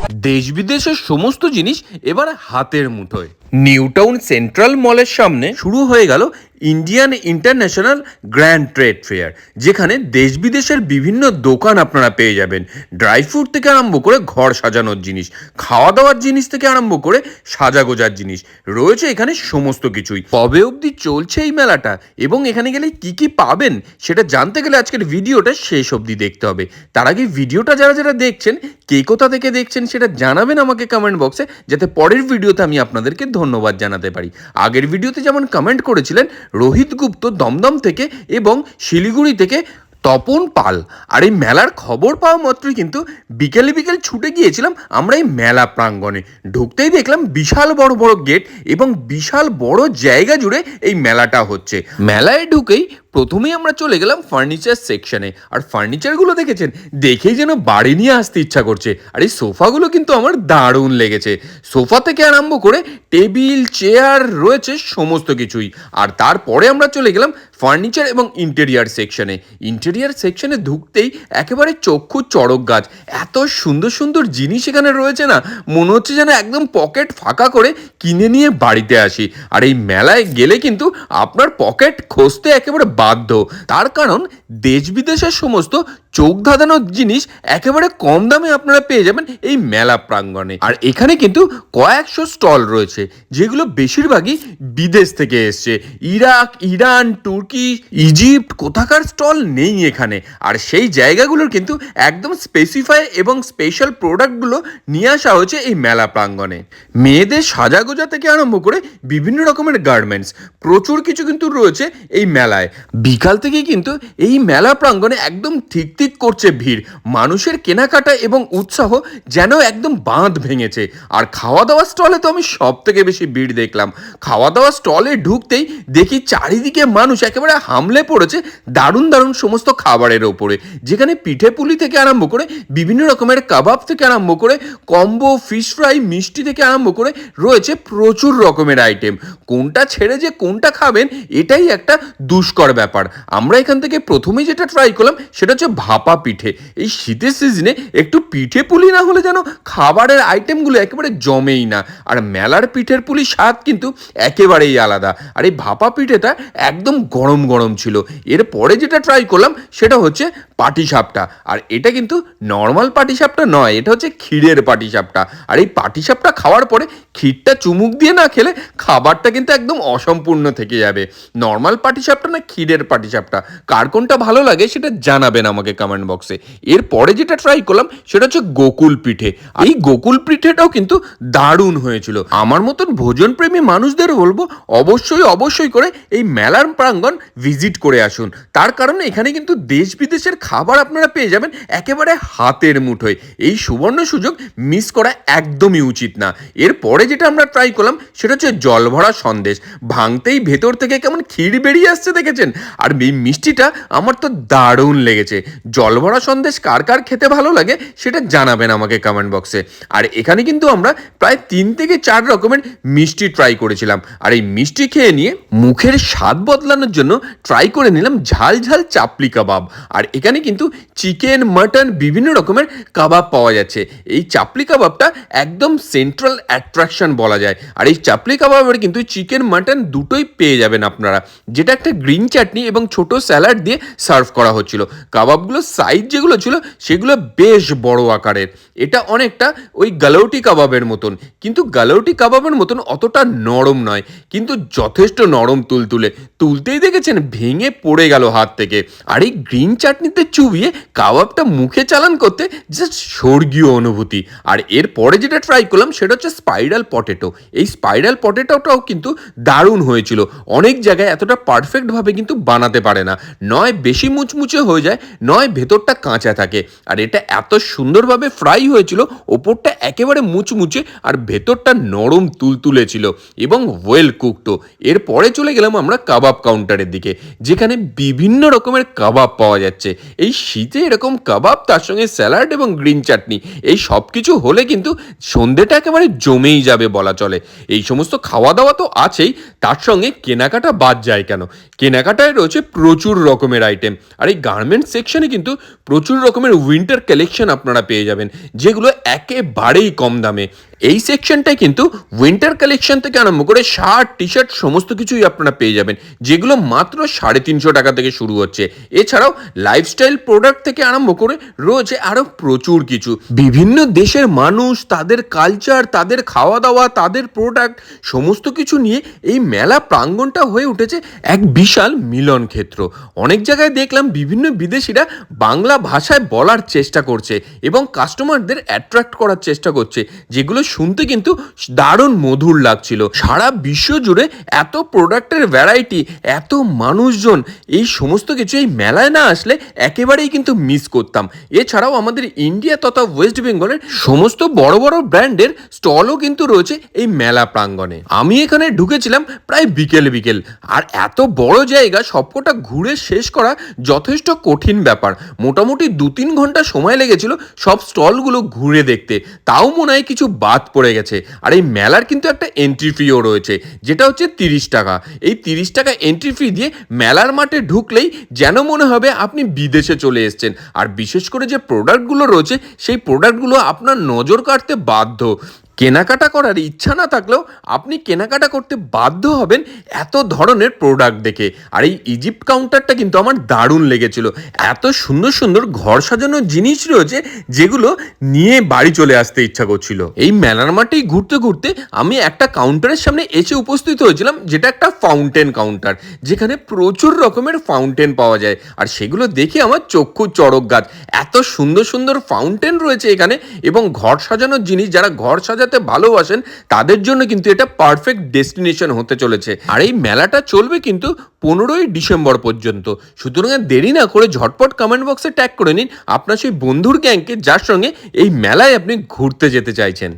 দেশ বিদেশের সমস্ত জিনিস এবার হাতের মুঠোয়। নিউ টাউন সেন্ট্রাল মলের সামনে শুরু হয়ে গেল Indian international grand trade fair, যেখানে দেশ বিদেশের বিভিন্ন দোকান আপনারা পেয়ে যাবেন। ড্রাই ফ্রুট থেকে আরম্ভ করে ঘর সাজানোর জিনিস, খাওয়া দাওয়ার জিনিস থেকে আরম্ভ করে সাজাগোজার জিনিস রয়েছে এখানে সমস্ত কিছুই। কবে অবধি চলছে এই মেলাটা এবং এখানে গেলে কি কি পাবেন সেটা জানতে গেলে আজকের ভিডিওটা শেষ অবধি দেখতে হবে। তার আগে ভিডিওটা যারা যারা দেখছেন, কে কোথা থেকে দেখছেন সেটা জানাবেন আমাকে কমেন্ট বক্সে, যাতে পরের ভিডিওতে আমি আপনাদেরকে ধন্যবাদ জানাতে পারি। আগের ভিডিওতে যেমন কমেন্ট করেছিলেন রোহিত গুপ্ত দমদম থেকে এবং শিলিগুড়ি থেকে তপন পাল, আর এই মেলার খবর পাওয়া মাত্রই কিন্তু বিকেল ছুটে গিয়েছিলাম আমরা এই মেলা প্রাঙ্গণে। ঢুকতেই দেখলাম বিশাল বড় বড় গেট এবং বিশাল বড় জায়গা জুড়ে এই মেলাটা হচ্ছে। মেলায় ঢুকেই প্রথমেই আমরা চলে গেলাম ফার্নিচার সেকশনে, আর ফার্নিচারগুলো দেখেছেন, দেখেই যেন বাড়ি নিয়ে আসতে ইচ্ছা করছে। আর এই সোফাগুলো কিন্তু আমার দারুণ লেগেছে। সোফা থেকে আরম্ভ করে টেবিল চেয়ার রয়েছে সমস্ত কিছুই। আর তারপরে আমরা চলে গেলাম ফার্নিচার এবং ইন্টেরিয়ার সেকশনে। ইন্টেরিয়ার সেকশনে ঢুকতেই একেবারে চক্ষু চড়ক গাছ, এত সুন্দর সুন্দর জিনিস এখানে রয়েছে না, মনে হচ্ছে যেন একদম পকেট ফাঁকা করে কিনে নিয়ে বাড়িতে আসি। আর এই মেলায় গেলে কিন্তু আপনার পকেট খসতে একেবারে বাধ্য, তার কারণ দেশ বিদেশের সমস্ত চোখ ধাঁধানোর জিনিস একেবারে কম দামে আপনারা পেয়ে যাবেন এই মেলা প্রাঙ্গণে। আর এখানে কিন্তু কয়েকশো স্টল রয়েছে, যেগুলো বেশিরভাগই বিদেশ থেকে এসছে। ইরাক, ইরান, তুর্কি, ইজিপ্ট, কোথাকার স্টল নেই এখানে। আর সেই জায়গাগুলোর কিন্তু একদম স্পেসিফাই এবং স্পেশাল প্রোডাক্টগুলো নিয়ে আসা হয়েছে এই মেলা প্রাঙ্গণে। মেয়েদের সাজাগোজা থেকে আরম্ভ করে বিভিন্ন রকমের গার্মেন্টস প্রচুর কিছু কিন্তু রয়েছে এই মেলায়। বিকাল থেকে কিন্তু এই মেলা প্রাঙ্গণে একদম ঠিক করছে ভিড়, মানুষের কেনাকাটা এবং উৎসাহ যেন একদম বাঁধ ভেঙেছে। আর খাওয়া দাওয়া স্টলে তো আমি সব থেকে বেশি ভিড় দেখলাম। খাওয়া দাওয়া স্টলে ঢুকতেই দেখি চারিদিকে মানুষ একেবারে হামলে পড়েছে দারুণ দারুণ সমস্ত খাবারের ওপরে, যেখানে পিঠে পুলি থেকে আরম্ভ করে বিভিন্ন রকমের কাবাব থেকে আরম্ভ করে কম্বো, ফিশ ফ্রাই, মিষ্টি থেকে আরম্ভ করে রয়েছে প্রচুর রকমের আইটেম। কোনটা ছেড়ে যে কোনটা খাবেন এটাই একটা দুষ্কর ব্যাপার। আমরা এখান থেকে প্রথমেই যেটা ট্রাই করলাম সেটা হচ্ছে ভাপা পিঠে। এই শীতের সিজনে একটু পিঠে পুলি না হলে যেন খাবারের আইটেমগুলো একেবারে জমেই না। আর মেলার পিঠের পুলি স্বাদ কিন্তু একেবারেই আলাদা। আর এই ভাপা পিঠেটা একদম গরম গরম ছিল। এরপরে যেটা ট্রাই করলাম সেটা হচ্ছে পাটিসাপটা। আর এটা কিন্তু নর্মাল পাটিসাপটা নয়, এটা হচ্ছে ক্ষীরের পাটিসাপটা। আর এই পাটিসাপটা খাওয়ার পরে ক্ষীরটা চুমুক দিয়ে না খেলে খাবারটা কিন্তু একদম অসম্পূর্ণ থেকে যাবে। নর্মাল পাটিসাপটা না ক্ষীরের পাটিসাপটা, কার কোনটা ভালো লাগে সেটা জানাবেন আমাকে কমেন্ট বক্সে। এরপরে যেটা ট্রাই করলাম সেটা হচ্ছে গোকুল পিঠে। এই গোকুল পিঠেটাও কিন্তু দারুণ হয়েছিল। আমার মতন ভোজন প্রেমী মানুষদের বলবো অবশ্যই করে এই মেলার প্রাঙ্গণ ভিজিট করে আসুন। তার কারণে এখানে কিন্তু দেশ বিদেশের খাবার আপনারা পেয়ে যাবেন একেবারে হাতের মুঠোয়। এই সুবর্ণ সুযোগ মিস করা একদমই উচিত না। এরপরে যেটা আমরা ট্রাই করলাম সেটা হচ্ছে জল ভরা সন্দেশ। ভাঙতেই ভেতর থেকে কেমন ক্ষীর বেরিয়ে আসছে দেখেছেন। আর এই মিষ্টিটা আমার তো দারুণ লেগেছে। জল ভরা সন্দেশ কার কার খেতে ভালো লাগে সেটা জানাবেন আমাকে কমেন্ট বক্সে। আর এখানে কিন্তু আমরা প্রায় 3 থেকে 4 রকমের মিষ্টি ট্রাই করেছিলাম। আর এই মিষ্টি খেয়ে নিয়ে মুখের স্বাদ বদলানোর জন্য ট্রাই করে নিলাম ঝাল ঝাল চাপলি কাবাব। আর এখানে কিন্তু চিকেন, মাটন বিভিন্ন রকমের কাবাব পাওয়া যাচ্ছে। এই চাপলি কাবাবটা একদম সেন্ট্রাল অ্যাট্রাকশন বলা যায়। আর এই চাপলি কাবাবের কিন্তু চিকেন মাটন দুটোই পেয়ে যাবেন আপনারা, যেটা একটা গ্রিন চাটনি এবং ছোট স্যালাড দিয়ে সার্ভ করা হচ্ছিল। কাবাবগুলো সাইজ যেগুলো ছিল সেগুলো বেশ বড় আকারের। এটা অনেকটা ওই গালৌটি কাবাবের মতন, কিন্তু গালৌটি কাবাবের মতন অতটা নরম নয়, কিন্তু যথেষ্ট নরম তুলতেই দেখেছেন ভেঙে পড়ে গেল হাত থেকে। আর এই গ্রিন চাটনিতে চুবিয়ে কাবাবটা মুখে চালান করতে জাস্ট স্বর্গীয় অনুভূতি। আর এরপরে যেটা ট্রাই করলাম সেটা হচ্ছে স্পাইরাল পটেটো। এই স্পাইরাল পটেটোটাও কিন্তু দারুণ হয়েছিল। অনেক জায়গায় এতটা পারফেক্টভাবে কিন্তু বানাতে পারে না, নয় বেশি মুচমুচে হয়ে যায়, নয় ভেতরটা কাঁচা থাকে। আর এটা এত সুন্দরভাবে ফ্রাই হয়েছিল, ওপরটা একেবারে মুচমুচে আর ভেতরটা নরম তুলতুলে ছিল এবং ওয়েল কুকড। এরপরে চলে গেলাম আমরা কাবাব কাউন্টারের দিকে, যেখানে বিভিন্ন রকমের কাবাব পাওয়া যাচ্ছে। এই শীতে এরকম কাবাব, তার সঙ্গে স্যালাড এবং গ্রিন চাটনি, এই সব কিছু হলে কিন্তু সন্ধেটা একেবারে জমেই যাবে বলা চলে। এই সমস্ত খাওয়া দাওয়া তো আছেই, তার সঙ্গে কেনাকাটা বাদ যায় কেন? কেনাকাটায় রয়েছে প্রচুর রকমের আইটেম। আর এই গার্মেন্টস সেকশনে কিন্তু প্রচুর রকমের উইন্টার কালেকশন আপনারা পেয়ে যাবেন, যেগুলো একেবারেই কম দামে। এই সেকশনটায় কিন্তু উইন্টার কালেকশন থেকে আরম্ভ করে শার্ট, টি শার্ট সমস্ত কিছুই আপনারা পেয়ে যাবেন, যেগুলো মাত্র 350 টাকা থেকে শুরু হচ্ছে। এছাড়াও লাইফস্টাইল প্রোডাক্ট থেকে আরম্ভ করে রয়েছে আরও প্রচুর কিছু। বিভিন্ন দেশের মানুষ, তাদের কালচার, তাদের খাওয়া দাওয়া, তাদের প্রোডাক্ট সমস্ত কিছু নিয়ে এই মেলা প্রাঙ্গণটা হয়ে উঠেছে এক বিশাল মিলন ক্ষেত্র। অনেক জায়গায় দেখলাম বিভিন্ন বিদেশিরা বাংলা ভাষায় বলার চেষ্টা করছে এবং কাস্টমারদের অ্যাট্রাক্ট করার চেষ্টা করছে, যেগুলো শুনতে কিন্তু দারুণ মধুর লাগছিল। সারা বিশ্ব জুড়ে এত প্রোডাক্টের ভ্যারাইটি, এত মানুষজন, এই সমস্ত কিছু এই মেলায় না আসলে একেবারেই কিন্তু মিস করতাম। এছাড়াও আমাদের ইন্ডিয়া তথা ওয়েস্ট বেঙ্গলের সমস্ত বড় বড় ব্র্যান্ডের স্টলও কিন্তু রয়েছে এই মেলা প্রাঙ্গণে। আমি এখানে ঢুকেছিলাম প্রায় বিকেল বিকেল, আর এত বড় জায়গা সবকটা ঘুরে শেষ করা যথেষ্ট কঠিন ব্যাপার। মোটামুটি 2-3 ঘন্টা সময় লেগেছিল সব স্টলগুলো ঘুরে দেখতে, তাও মনে হয় কিছু বাদ পড়ে গেছে। আর এই মেলার কিন্তু একটা এন্ট্রি ফিও রয়েছে, যেটা হচ্ছে 30 টাকা। এই 30 টাকা এন্ট্রি ফি দিয়ে মেলার মাঠে ঢুকলেই যেন মনে হবে আপনি বিদেশে চলে এসেছেন। আর বিশেষ করে যে প্রোডাক্টগুলো রয়েছে, সেই প্রোডাক্টগুলো আপনার নজর কাড়তে বাধ্য। কেনাকাটা করার ইচ্ছা না থাকলেও আপনি কেনাকাটা করতে বাধ্য হবেন এত ধরনের প্রোডাক্ট দেখে। আর এই ইজিপ্ট কাউন্টারটা কিন্তু আমার দারুণ লেগেছিল। এত সুন্দর সুন্দর ঘর সাজানোর জিনিস রয়েছে, যেগুলো নিয়ে বাড়ি চলে আসতে ইচ্ছা করছিল। এই মেলার মাঠেই ঘুরতে ঘুরতে আমি একটা কাউন্টারের সামনে এসে উপস্থিত হয়েছিলাম, যেটা একটা ফাউন্টেন কাউন্টার, যেখানে প্রচুর রকমের ফাউন্টেন পাওয়া যায়। আর সেগুলো দেখে আমার চক্ষু চড়ক গাছ। এত সুন্দর সুন্দর ফাউন্টেন রয়েছে এখানে, এবং ঘর সাজানোর জিনিস, যারা ঘর সাজাতে ভালোবাসেন তাদের জন্য কিন্তু এটা পারফেক্ট ডেস্টিনেশন হতে চলেছে। আর এই মেলাটা চলবে কিন্তু 15ই ডিসেম্বর পর্যন্ত। সুতরাং দেরি না করে ঝটপট কমেন্ট বক্সে ট্যাগ করে নিন আপনার সেই বন্ধুর গ্যাংকে, যার সঙ্গে এই মেলায় আপনি ঘুরতে যেতে চাইছেন।